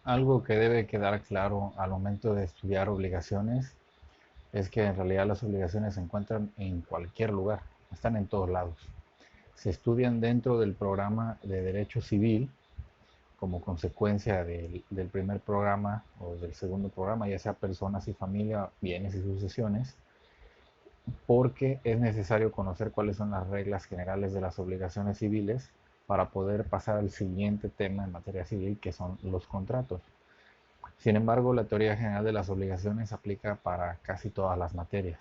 Algo que debe quedar claro al momento de estudiar obligaciones es que en realidad las obligaciones se encuentran en cualquier lugar, están en todos lados. Se estudian dentro del programa de Derecho Civil como consecuencia del primer programa o del segundo programa, ya sea personas y familia, bienes y sucesiones, porque es necesario conocer cuáles son las reglas generales de las obligaciones civiles para poder pasar al siguiente tema en materia civil, que son los contratos. Sin embargo, la teoría general de las obligaciones aplica para casi todas las materias.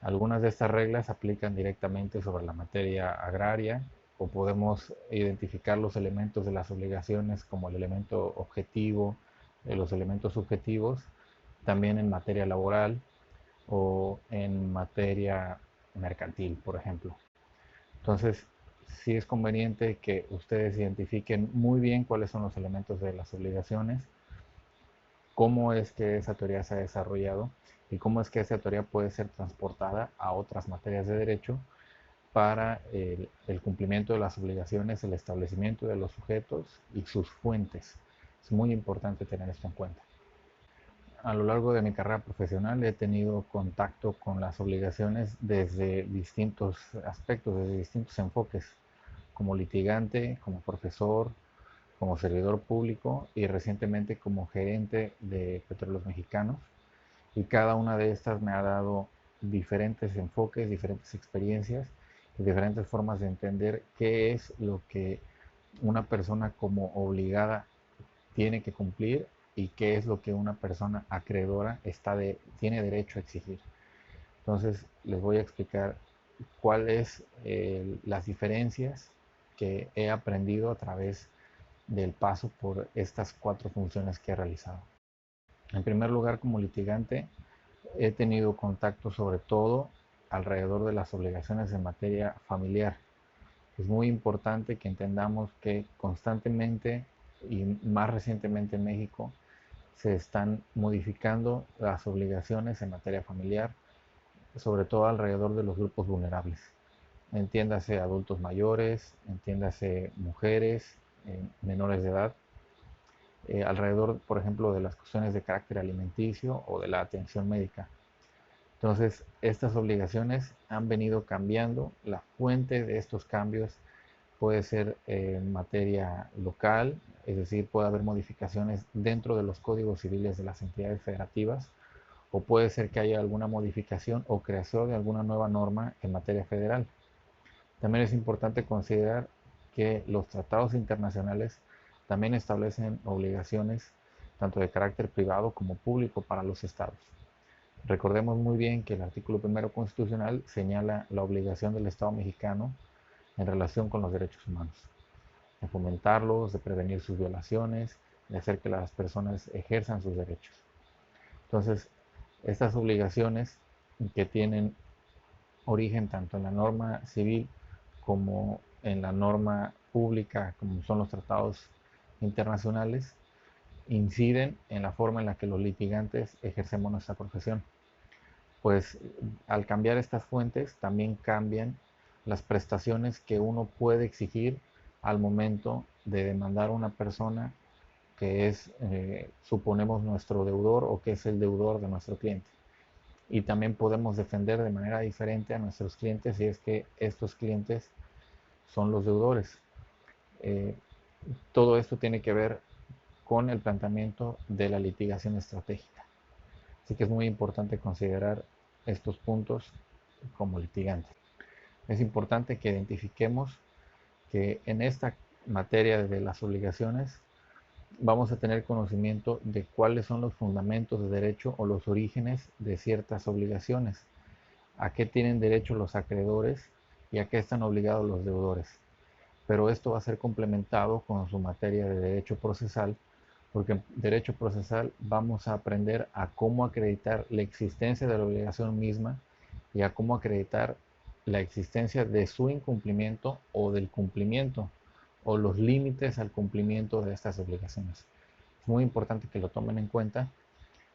Algunas de estas reglas aplican directamente sobre la materia agraria o podemos identificar los elementos de las obligaciones como el elemento objetivo, los elementos subjetivos, también en materia laboral o en materia mercantil, por ejemplo. Entonces, sí es conveniente que ustedes identifiquen muy bien cuáles son los elementos de las obligaciones, cómo es que esa teoría se ha desarrollado y cómo es que esa teoría puede ser transportada a otras materias de derecho para el cumplimiento de las obligaciones, el establecimiento de los sujetos y sus fuentes. Es muy importante tener esto en cuenta. A lo largo de mi carrera profesional he tenido contacto con las obligaciones desde distintos aspectos, desde distintos enfoques, como litigante, como profesor, como servidor público y recientemente como gerente de Petróleos Mexicanos. Y cada una de estas me ha dado diferentes enfoques, diferentes experiencias y diferentes formas de entender qué es lo que una persona como obligada tiene que cumplir y qué es lo que una persona acreedora tiene derecho a exigir. Entonces les voy a explicar cuáles las diferencias que he aprendido a través del paso por estas cuatro funciones que he realizado. En primer lugar, como litigante, he tenido contacto sobre todo alrededor de las obligaciones en materia familiar. Es muy importante que entendamos que constantemente y más recientemente en México se están modificando las obligaciones en materia familiar, sobre todo alrededor de los grupos vulnerables. Entiéndase adultos mayores, entiéndase mujeres, menores de edad, alrededor, por ejemplo, de las cuestiones de carácter alimenticio o de la atención médica. Entonces, estas obligaciones han venido cambiando. La fuente de estos cambios puede ser en materia local, es decir, puede haber modificaciones dentro de los códigos civiles de las entidades federativas, o puede ser que haya alguna modificación o creación de alguna nueva norma en materia federal. También es importante considerar que los tratados internacionales también establecen obligaciones tanto de carácter privado como público para los estados. Recordemos muy bien que el artículo primero constitucional señala la obligación del Estado mexicano en relación con los derechos humanos, de fomentarlos, de prevenir sus violaciones, de hacer que las personas ejerzan sus derechos. Entonces, estas obligaciones que tienen origen tanto en la norma civil como en la norma pública, como son los tratados internacionales, inciden en la forma en la que los litigantes ejercemos nuestra profesión. Pues al cambiar estas fuentes también cambian las prestaciones que uno puede exigir al momento de demandar a una persona que es, suponemos, nuestro deudor o que es el deudor de nuestro cliente. Y también podemos defender de manera diferente a nuestros clientes si es que estos clientes son los deudores. Eh, Todo esto tiene que ver con el planteamiento de la litigación estratégica. Así que es muy importante considerar estos puntos como litigante. Es importante que identifiquemos que en esta materia de las obligaciones vamos a tener conocimiento de cuáles son los fundamentos de derecho o los orígenes de ciertas obligaciones, a qué tienen derecho los acreedores y a qué están obligados los deudores. Pero esto va a ser complementado con su materia de derecho procesal, porque en derecho procesal vamos a aprender a cómo acreditar la existencia de la obligación misma y a cómo acreditar la existencia de su incumplimiento o del cumplimiento o los límites al cumplimiento de estas obligaciones. Es muy importante que lo tomen en cuenta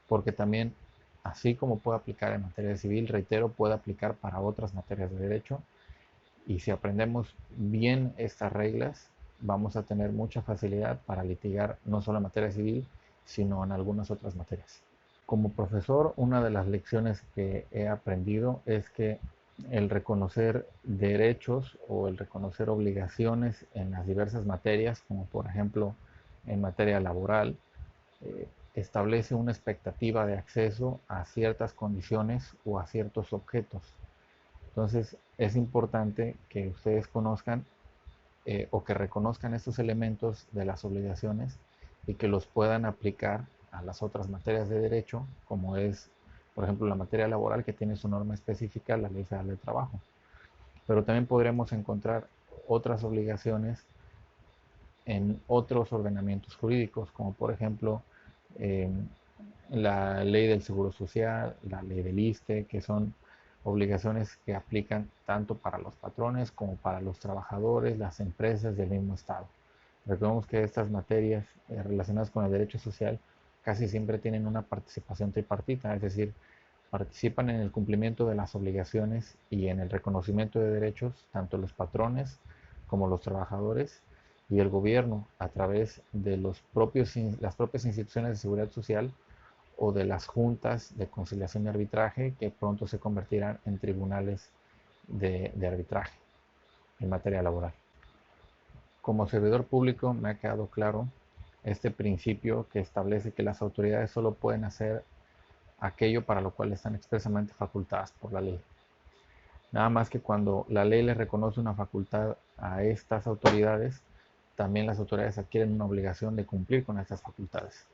porque también, así como puede aplicar en materia civil, reitero, puede aplicar para otras materias de derecho y si aprendemos bien estas reglas, vamos a tener mucha facilidad para litigar no solo en materia civil, sino en algunas otras materias. Como profesor, una de las lecciones que he aprendido es que el reconocer derechos o el reconocer obligaciones en las diversas materias, como por ejemplo en materia laboral, establece una expectativa de acceso a ciertas condiciones o a ciertos objetos. Entonces es importante que ustedes conozcan o que reconozcan estos elementos de las obligaciones y que los puedan aplicar a las otras materias de derecho, como es, por ejemplo, la materia laboral, que tiene su norma específica, la Ley Federal del Trabajo. Pero también podremos encontrar otras obligaciones en otros ordenamientos jurídicos, como por ejemplo eh, la ley del Seguro Social, la ley del ISSSTE, que son obligaciones que aplican tanto para los patrones como para los trabajadores, las empresas del mismo Estado. Recordemos que estas materias relacionadas con el derecho social casi siempre tienen una participación tripartita, es decir, participan en el cumplimiento de las obligaciones y en el reconocimiento de derechos tanto los patrones como los trabajadores y el gobierno a través de las propias instituciones de seguridad social o de las juntas de conciliación y arbitraje que pronto se convertirán en tribunales de arbitraje en materia laboral. Como servidor público me ha quedado claro este principio que establece que las autoridades solo pueden hacer aquello para lo cual están expresamente facultadas por la ley. Nada más que cuando la ley les reconoce una facultad a estas autoridades, también las autoridades adquieren una obligación de cumplir con estas facultades.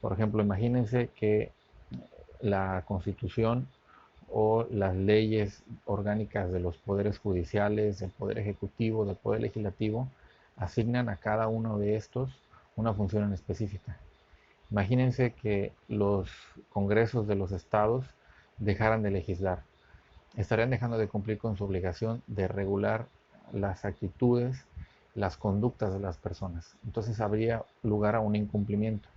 Por ejemplo, imagínense que la Constitución o las leyes orgánicas de los poderes judiciales, del Poder Ejecutivo, del Poder Legislativo, asignan a cada uno de estos una función en específica. Imagínense que los congresos de los estados dejaran de legislar. Estarían dejando de cumplir con su obligación de regular las actitudes, las conductas de las personas. Entonces habría lugar a un incumplimiento.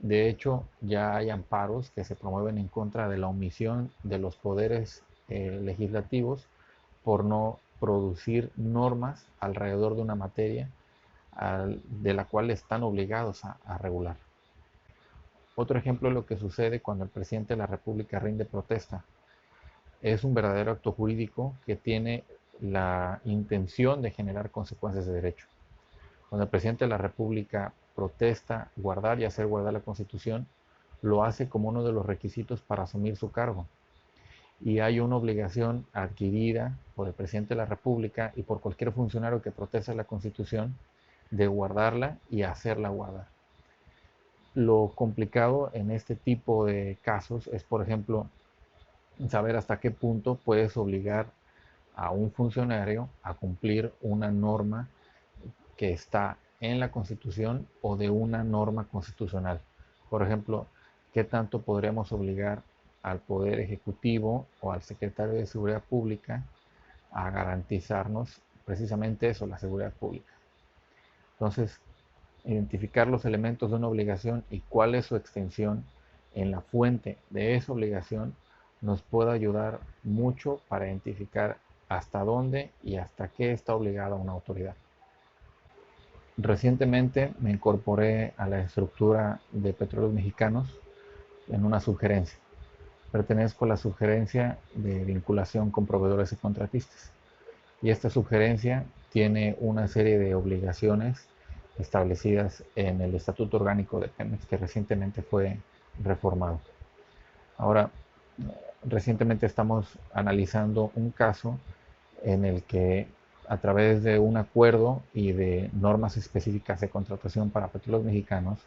De hecho, ya hay amparos que se promueven en contra de la omisión de los poderes legislativos por no producir normas alrededor de una materia de la cual están obligados a regular. Otro ejemplo es lo que sucede cuando el presidente de la República rinde protesta. Es un verdadero acto jurídico que tiene la intención de generar consecuencias de derecho. Cuando el presidente de la República protesta guardar y hacer guardar la Constitución, lo hace como uno de los requisitos para asumir su cargo. Y hay una obligación adquirida por el presidente de la República y por cualquier funcionario que proteste la Constitución de guardarla y hacerla guardar. Lo complicado en este tipo de casos es, por ejemplo, saber hasta qué punto puedes obligar a un funcionario a cumplir una norma que está en la Constitución o de una norma constitucional. Por ejemplo, ¿qué tanto podríamos obligar al Poder Ejecutivo o al Secretario de Seguridad Pública a garantizarnos precisamente eso, la seguridad pública? Entonces, identificar los elementos de una obligación y cuál es su extensión en la fuente de esa obligación nos puede ayudar mucho para identificar hasta dónde y hasta qué está obligada una autoridad. Recientemente me incorporé a la estructura de Petróleos Mexicanos en una sugerencia. Pertenezco a la sugerencia de vinculación con proveedores y contratistas. Y esta sugerencia tiene una serie de obligaciones establecidas en el Estatuto Orgánico de Pemex, que recientemente fue reformado. Ahora, recientemente estamos analizando un caso en el que a través de un acuerdo y de normas específicas de contratación para Petróleos Mexicanos,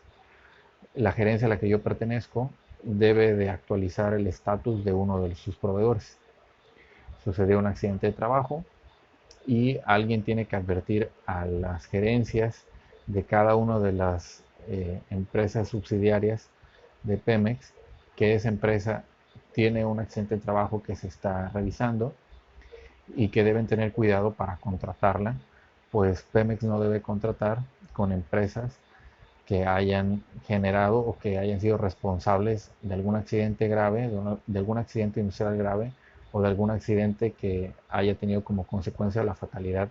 la gerencia a la que yo pertenezco debe de actualizar el estatus de uno de sus proveedores. Sucedió un accidente de trabajo y alguien tiene que advertir a las gerencias de cada una de las empresas subsidiarias de Pemex que esa empresa tiene un accidente de trabajo que se está revisando y que deben tener cuidado para contratarla, pues Pemex no debe contratar con empresas que hayan generado o que hayan sido responsables de algún accidente grave, de algún accidente industrial grave o de algún accidente que haya tenido como consecuencia la fatalidad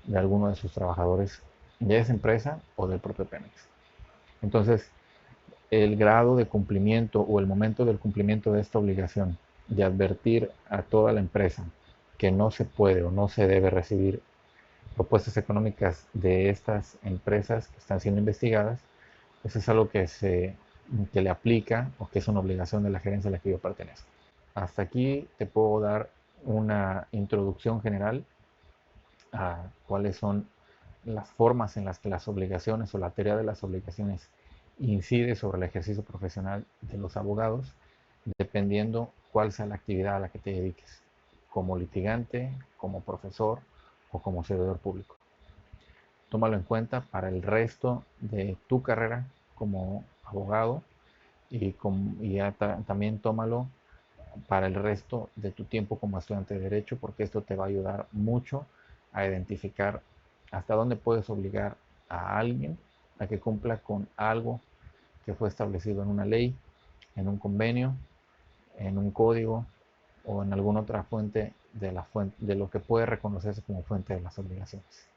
de alguno de sus trabajadores de esa empresa o del propio Pemex. Entonces, el grado de cumplimiento o el momento del cumplimiento de esta obligación de advertir a toda la empresa que no se puede o no se debe recibir propuestas económicas de estas empresas que están siendo investigadas, pues es algo que le aplica o que es una obligación de la gerencia a la que yo pertenezco. Hasta aquí te puedo dar una introducción general a cuáles son las formas en las que las obligaciones o la teoría de las obligaciones incide sobre el ejercicio profesional de los abogados, dependiendo cuál sea la actividad a la que te dediques, como litigante, como profesor o como servidor público. Tómalo en cuenta para el resto de tu carrera como abogado y también tómalo para el resto de tu tiempo como estudiante de derecho, porque esto te va a ayudar mucho a identificar hasta dónde puedes obligar a alguien a que cumpla con algo que fue establecido en una ley, en un convenio, en un código o en alguna otra fuente de lo que puede reconocerse como fuente de las obligaciones.